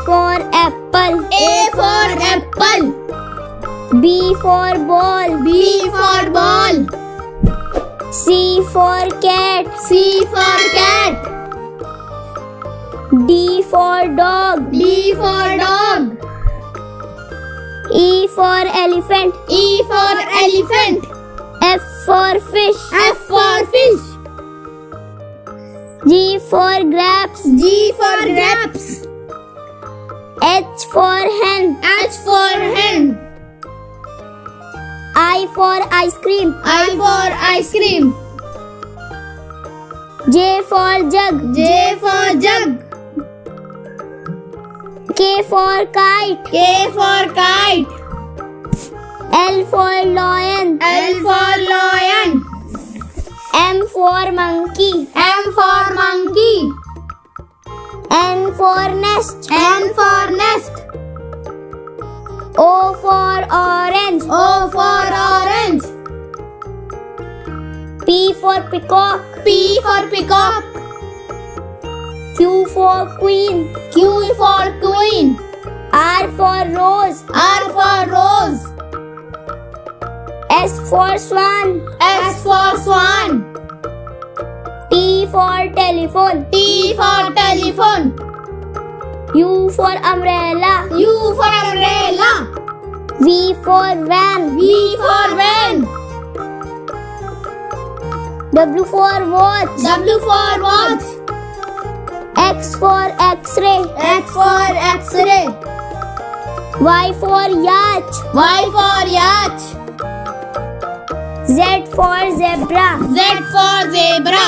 for apple. A for apple. B for ball. B for ball. C for cat. C for cat. D for dog. D for dog. E for elephant. E for elephant. F for fish. F for fish. G for grapes. G for grapes. H for hen. H for hen. I for ice cream. I for ice cream. J for jug. J for jug. K for kite. K for kite. L for lion. L for lion. M for monkey. M for monkey. N for nest. N for nest. O for orange. O for orange. P for peacock. P for peacock. Q for queen. Q for queen. R for rose. R for rose. S for swan. S for swan. T for telephone. T for telephone. U for umbrella. U for umbrella. V for van. V for van. W for watch. W for watch. X for x-ray. X for x-ray. Y for yacht. Y for yacht. Z for zebra. Z for zebra.